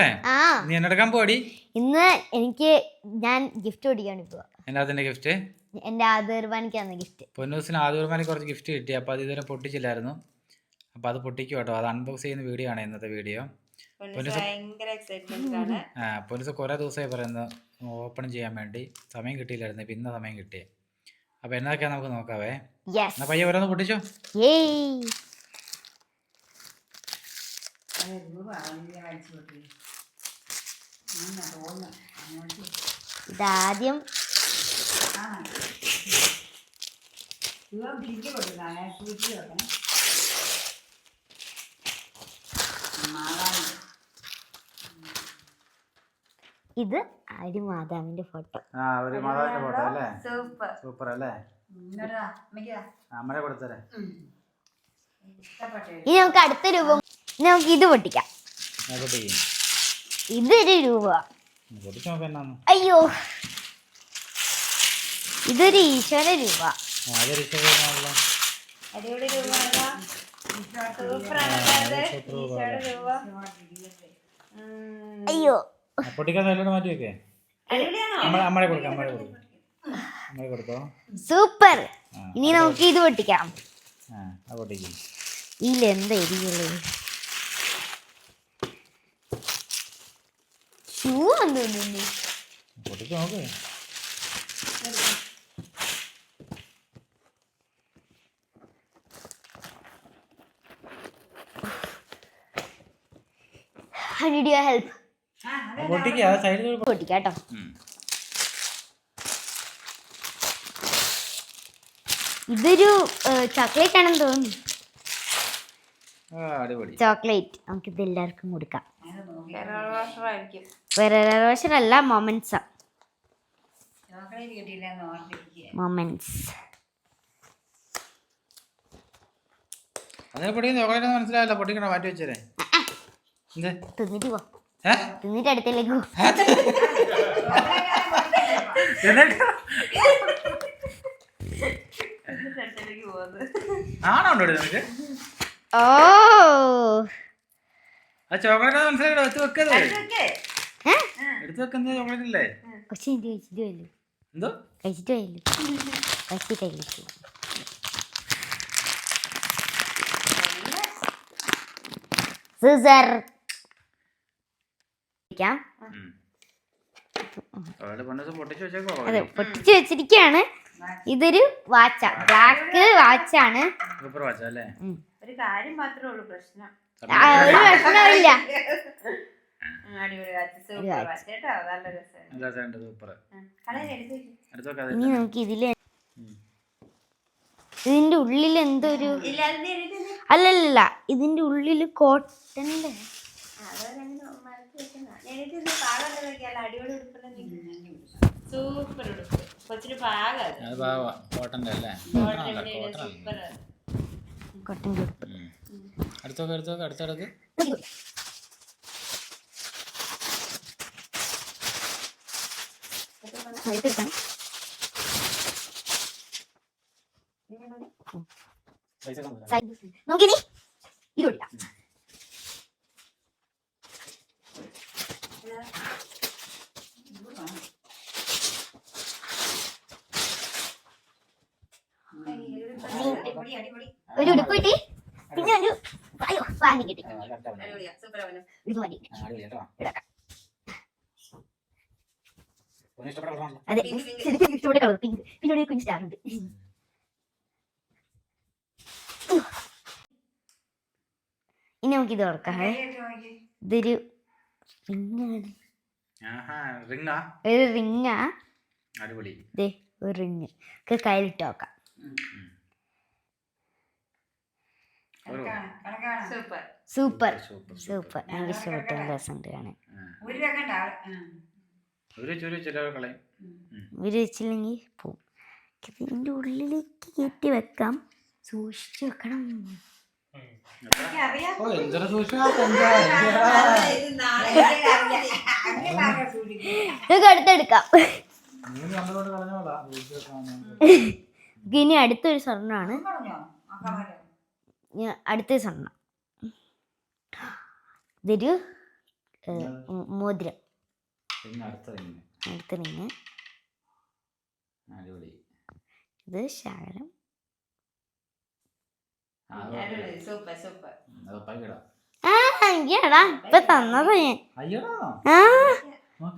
പൊന്നൂസേ നീ എന്നെടുക്കാൻ പോടി. ഇന്ന് ഞാൻ ഗിഫ്റ്റ് ഓടിക്കാണ് പോവാ. എന്നാ ഗിഫ്റ്റ്? എന്റെ ആദർവാനിക്കാണ് ഗിഫ്റ്റ്. പൊന്നൂസിന് ആദർവാനിക്ക് കുറച്ച് ഗിഫ്റ്റ് കിട്ടി. അപ്പോൾ അത് ഇതുവരെ പൊട്ടിച്ചില്ലായിരുന്നു. അപ്പോൾ അത് പൊട്ടിക്കും കേട്ടോ. അത് അൺബോക്സ് ചെയ്യുന്ന വീഡിയോ ആണ് ഇന്നത്തെ വീഡിയോ. പൊന്നൂസ് കുറേ ദിവസമായി പറയുന്നത് ഓപ്പൺ ചെയ്യാൻ വേണ്ടി. സമയം കിട്ടിയില്ലായിരുന്നു. ഇപ്പം ഇന്ന സമയം കിട്ടിയേ. അപ്പോൾ എന്നതൊക്കെയാണ് നമുക്ക് നോക്കാവേ. എന്നാ പയ്യെ ഓരോന്ന് പൊട്ടിച്ചോ. ഇതാദ്യം ഇത് മാതാവിന്റെ ഫോട്ടോ. ഒരു മാതാവിന്റെ ഫോട്ടോ അല്ലേ? സൂപ്പർ അല്ലേ? അമ്മനെ കൊടുത്തേ. ഇനി നമുക്ക് അടുത്ത രൂപം നമുക്ക് ഇത് പൊട്ടിക്കാം. ഇതൊരു രൂപ. അയ്യോ, ഇതൊരു ഈശോയുടെ രൂപ. അയ്യോ, സൂപ്പർ. ഇനി നമുക്ക് ഇത് പൊട്ടിക്കാം. ഇതിലെന്താ എരിയുള്ളൂ? ഷൂ എന്ന് തോന്നുന്നു. How did you help? പൊട്ടിക്കാട്ടോ. ഇതൊരു ചോക്ലേറ്റ് ആണെന്ന് തോന്നുന്നു. ചോക്ലേറ്റ്. നമുക്കിത് എല്ലാവർക്കും കൊടുക്കാം. ഫെററോ അല്ല, മൊമെന്റ്സ്. മനസ്സിലായല്ലോ. പൊട്ടിക്കണ മാറ്റി വെച്ചേ. തിന്നിട്ട് പോ. തിന്നിട്ട് അടുത്തേക്ക് പോ. ഓ, ചോക്ലേറ്റ് മനസ്സിലായോ? എടുത്ത് വെക്കത്. എടുത്ത് വെക്കുന്ന ചോക്ലേറ്റ് അല്ലേ? എന്തോ കഴിച്ചിട്ടില്ല. സിസർ. അതെ, പൊട്ടിച്ചു വെച്ചിരിക്കുകയാണ്. ഇതൊരു വാച്ച, ബ്ലാക്ക് വാച്ചാണ്. ഒരു കാര്യം മാത്രമേ ഉള്ളൂ പ്രശ്നം. ഒരു പ്രശ്നമില്ല. ഇനി നമുക്ക് ഇതിന്റെ ഉള്ളിൽ എന്തോ ഒരു അല്ലല്ല, ഇതിന്റെ ഉള്ളില് കോട്ടന്റെ സൂപ്പർ ഉടുപ്പ്. കൊച്ചിന് കോട്ടന്റെ ഉടുപ്പ്. അടുത്തടുത്ത് നോക്കിനി ഇത് കൊടുക്കാം. ഒരു ഉടുപ്പ് കിട്ടി. പിന്നെ ഒരു വാങ്ങി കിട്ടി. അതെ, ഇഷ്ടപ്പെട്ട കളർ പിങ്ക്. പിന്നെ ഒരു കുഞ്ഞ് സ്റ്റാർ ഉണ്ട്. ഇനി നമുക്ക് ഇത് തുറക്കാം. ഇതൊരു ഒരു റിങ്ങാ. ഒരു റിങ് കയ്യിലിട്ട് നോക്കാം. Super super. എനിക്ക് ഇഷ്ടപ്പെട്ട രസമുണ്ട് കാണാൻ. വെച്ചില്ലെങ്കിൽ പോവും. ഇതിൻ്റെ ഉള്ളിലേക്ക് കയറ്റി വെക്കാം. സൂക്ഷിച്ചു വെക്കണം. അടുത്തെടുക്കാം. ഇനി അടുത്തൊരു സ്വർണ്ണമാണ്. അടുത്ത സ്വർണ്ണം. ഇതൊരു മോതിരം പിന്നെ അടുത്ത റിങ്. അടുത്ത റിങ്. അടിപൊളി. ഇത് ശകലം. Super super. എനിക്കാടാ ഇപ്പൊ തന്നതാ ഞാൻ. അയ്യോടാ. ആ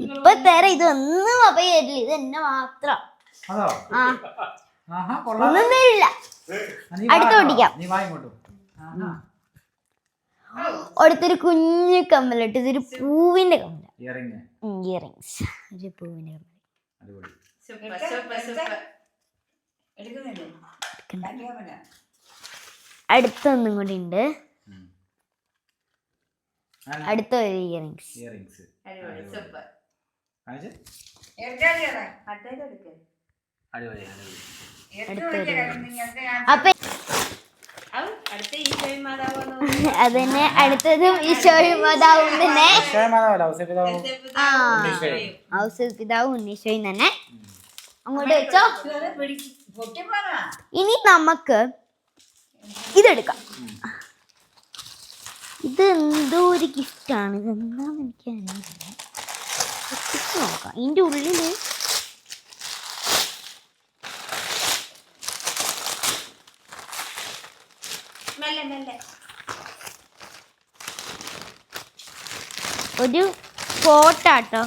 ഇപ്പൊ തരാം. ഇതൊന്നും അപ്പ തരില്ല, ഇത് എന്നെ മാത്രം. അതോ? ആ ആഹാ കൊള്ളാം. ഒന്നും തരില്ല. അടുത്ത് ഓടിക്കാം. നീ വാ ഇങ്ങോട്ട്. ആഹാ. അടുത്തൊരു കുഞ്ഞു കമ്മലിട്ട്, ഇതൊരു പൂവിന്റെ കമ്മല. ഇയറിംഗ്. ഇയറിങ്സ്. ഒരു പൂവിന്റെ കമ്മൽ. അടിപൊളി. Super super super. എടുക്കുന്നില്ലേ? അടുത്തൊന്നും കൂടി ഉണ്ട്. അടുത്ത ഒരു ഇയറിങ്സ്. ഇയറിംഗ്സ്. അടിപൊളി സൂപ്പർ. കാണിച്ച്. അടുത്തേക്ക് എടുക്ക്. അടിപൊളി അടിപൊളി. അപ്പൊ അടുത്ത ഈശോയും മാതാവും അതന്നെ അടുത്തതും ഈശോയും മാതാവും തന്നെ. ഔസേപ്പ് പിതാവും ഉണ്ണീശോയും തന്നെ അങ്ങോട്ട് വെച്ചോ. ഇനി നമുക്ക് ഇതെടുക്കാം. ഇത് എന്തോ ഒരു ഗിഫ്റ്റാണ്. ഇതെന്താന്ന് എനിക്കറിയില്ല. നോക്കാം. ഇതിൻ്റെ ഉള്ളില് ഒരു പോട്ടാട്ടോ.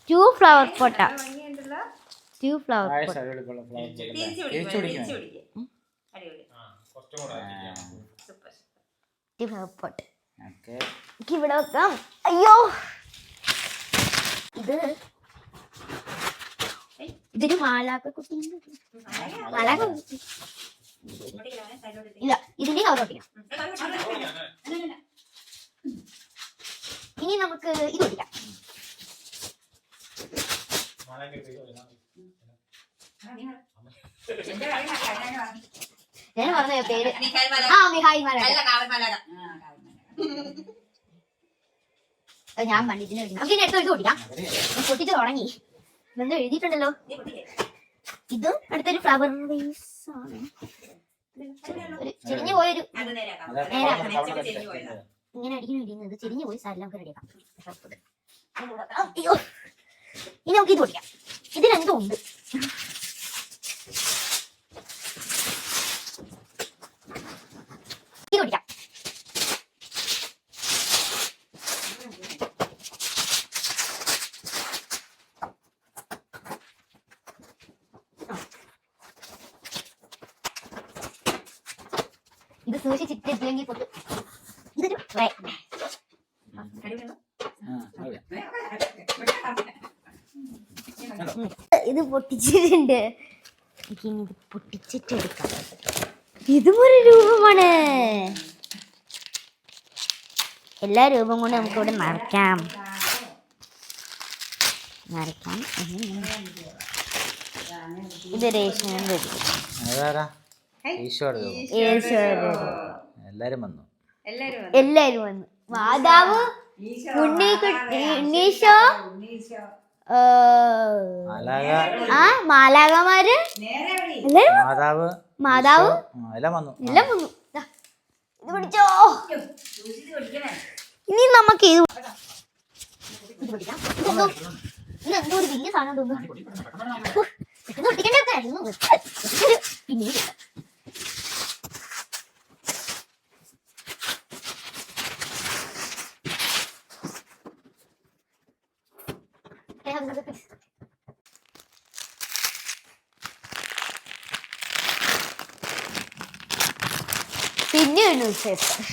2 ഫ്ലവർ പോട്ടാ. 2 ഫ്ലവർ പോട്ട്. ഫ്ലവർ പോട്ട് ഇവിടെ വെക്കാം. അയ്യോ ഇതൊരു മാലാക്ക കുട്ടി. മാലാക്ക കുട്ടി ഇല്ല. ഇതിന്റെ കവർ ഒട്ടിക്കാം. ഇനി നമുക്ക് ഇത് ഒട്ടിക്കാം. ഞാൻ പറഞ്ഞ പേര് മിഹായി മാലാക. ഞാൻ പണ്ടിട്ടിന് നമുക്ക് ഇനി അടുത്ത് ഓടിക്കാം. പൊട്ടിച്ച് തുടങ്ങി. ഇതെന്തോ എഴുതിയിട്ടുണ്ടല്ലോ. ഇതും അടുത്തൊരു ഫ്ലവർ വേസ് ആണ്. ചെരിഞ്ഞു പോയൊരു ഇങ്ങനെ അടിക്കുന്ന ഇടിയുന്നത് ചെരിഞ്ഞു പോയി. സാരില്ല, നമുക്ക് റെഡിയാക്കാം. അയ്യോ ഇനി നമുക്ക് ഇത് ഓടിക്കാം. ഇതിലെന്തോ ഉണ്ട്. ഇത് ഓടിക്കാം. ഇത് സൂക്ഷിച്ചിട്ടില്ലെങ്കിൽ പൊട്ടും. ഇതൊരു ഇത് പൊട്ടിച്ചിട്ടുണ്ട്. ഇനി ഇത് പൊട്ടിച്ചിട്ടെടുക്കാം. ഇതും ഒരു രൂപമാണ്. എല്ലാ രൂപം കൊണ്ട് നമുക്ക് ഇവിടെ നിറയ്ക്കാം. ഇത് രേഷ്മയുടെ എല്ലാരും വന്നു. എല്ലാരും വന്നു. മാതാവ്, ഉണ്ണീശോ, മാലാകമാര്, മാതാവ് എല്ലാം വന്നു. ഇത് പിടിച്ചോ. ഇനി നമുക്ക് ഇതെന്തോ ഒരു വലിയ സാധനം തോന്നുന്നു. പിന്നെ പിന്നെ ഒരു വിശേഷം.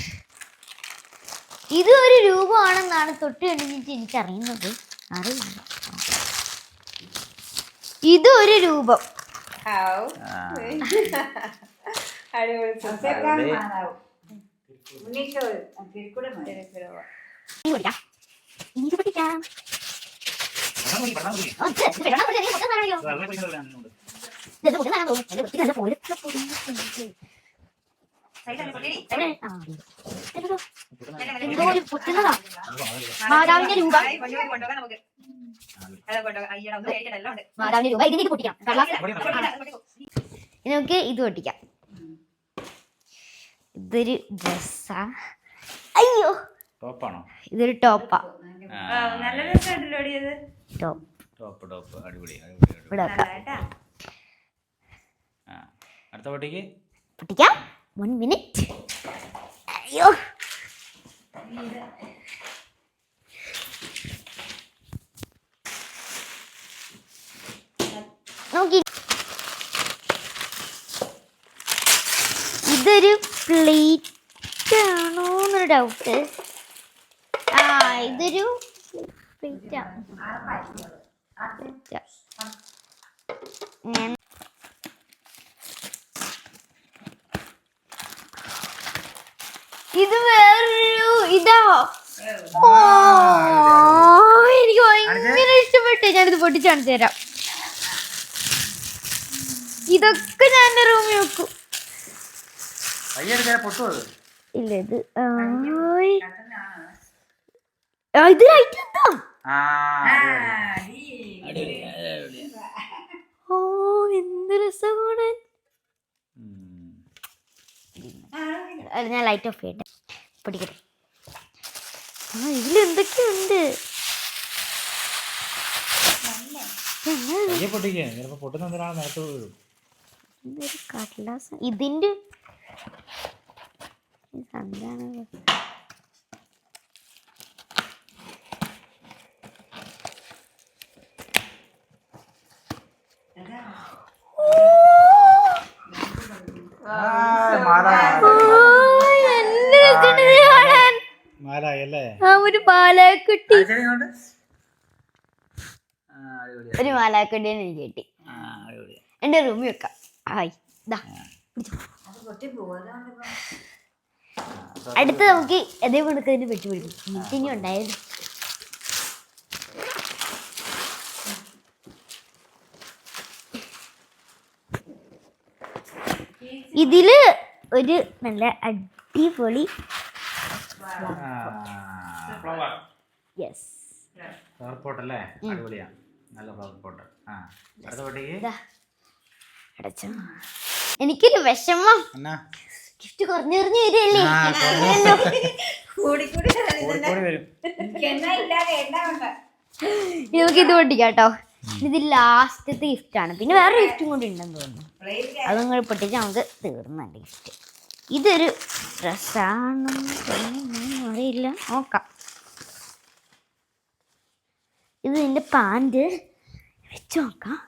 ഇത് ഒരു രൂപമാണെന്നാണ് തൊട്ട് കണ്ടിട്ട് എനിക്കറിയുന്നത്. അറിയില്ല. ഇത് ഒരു രൂപം. മാതാവിന്റെ രൂപ. മാതാവിന്റെ രൂപ. ഇതിലേക്ക് പൊട്ടിക്കാം. നമുക്ക് ഇത് പൊട്ടിക്കാം. ഇതൊരു ഡ്രസ്സാ. അയ്യോ ടോപ്പാണോ? ഇതൊരു ടോപ്പാ. നല്ല രസമുണ്ടല്ലോ ഇത്. ടോപ്പ് അടിപൊളി. ഇവിടെ വെക്കാം. അടുത്ത പൊട്ടിക്ക് പൊട്ടിക്കാം. 1 മിനിറ്റ്. അയ്യോ, നോക്കി. ഇതൊരു പ്ലേറ്റ് ആണോ എന്നൊരു ഡൗട്ട്. ഇതൊരു പ്ലേറ്റ് ആണ്. ഇത് വേറൊരു ഇതാ. എനിക്ക് ഭയങ്കര ഇഷ്ടപ്പെട്ടു. ഞാനിത് പൊട്ടിച്ച് കാണിച്ചു തരാം. ഇതൊക്കെ ഞാൻ എന്റെ റൂമിൽ വെക്കും. ഇല്ല, ഇത് ഇത് ലൈറ്റ് എന്താ? എന്ത് രസമാണ്. ഞാൻ ലൈറ്റ് ഓഫ് ചെയ്യട്ടെ. പൊടിക്കട്ടെ. ഇതിലെന്തൊക്കെയുണ്ട്? ഇതൊരു കടലാസ്. ഇതിന്റെ എന്താണ്? ഒരു മാലാക്കുട്ടി. ഒരു മാലാക്കുട്ടിയെ എനിക്ക് കിട്ടി. എന്റെ റൂമിൽ വെക്കാം. അടുത്ത് നമുക്ക് അതേ കണക്കതിന് വെട്ടി പിടിക്കും. മീറ്റിംഗ് ഉണ്ടായിരുന്നു. ഇതില് ഒരു നല്ല അടിപൊളി എനിക്കൊരു വിഷമം. ഗിഫ്റ്റ് കുറഞ്ഞു വരികയല്ലേ. നമുക്ക് ഇത് പൊട്ടിക്കാം കേട്ടോ. ഇത് ലാസ്റ്റത്തെ ഗിഫ്റ്റ് ആണ്. പിന്നെ വേറെ ഗിഫ്റ്റും കൂടി ഉണ്ടെന്ന് തോന്നുന്നു. അത് നിങ്ങൾ പൊട്ടിച്ച് നമുക്ക് തീർന്നുണ്ട് ഗിഫ്റ്റ്. ഇതൊരു ഡ്രസ്സാണ്, അറിയില്ല, നോക്കാം. ഇത് നിന്റെ പാൻറ് വെച്ച് നോക്കാം.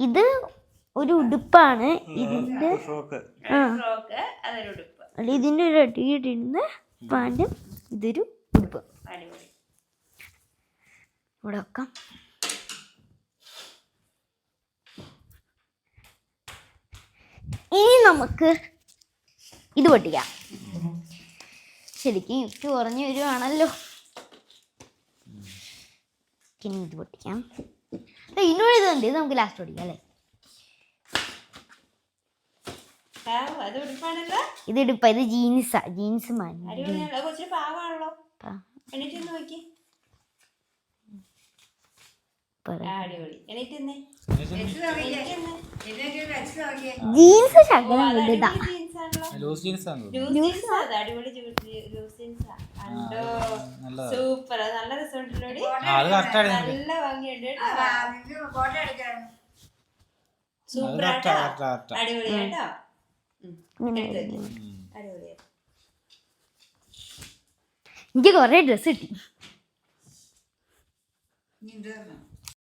ഇത് ഒരു ഉടുപ്പാണ്. ഇതിന്റെ ഇതിന്റെ ഒരു അടിയിടുന്ന പാൻറ്റും ഇതൊരു ഉടുപ്പ്. ഇവിടെ വെക്കാം. ഇനി നമുക്ക് ഇത് പൊട്ടിക്കാം. ശരിക്കും ഗിഫ്റ്റ് കുറഞ്ഞു വരുവാണല്ലോ. ഇനി ഇത് പൊട്ടിക്കാം. ഇന്നോട് ഇതുണ്ട്. ഇത് നമുക്ക് ലാസ്റ്റ് പൊട്ടിക്കാം അല്ലേ? ഇത് ഇടുപ്പ. ഇത് ജീൻസാ. ജീൻസ് ജീൻസ് ശകലം വലുതാ. സൂപ്പർ. നല്ല രസമുണ്ടല്ലോ. നല്ല ഭംഗിയുണ്ട്. സൂപ്പർ അടിപൊളിയാട്ടോ. എനിക്ക് കൊറേ ഡ്രസ് കിട്ടി.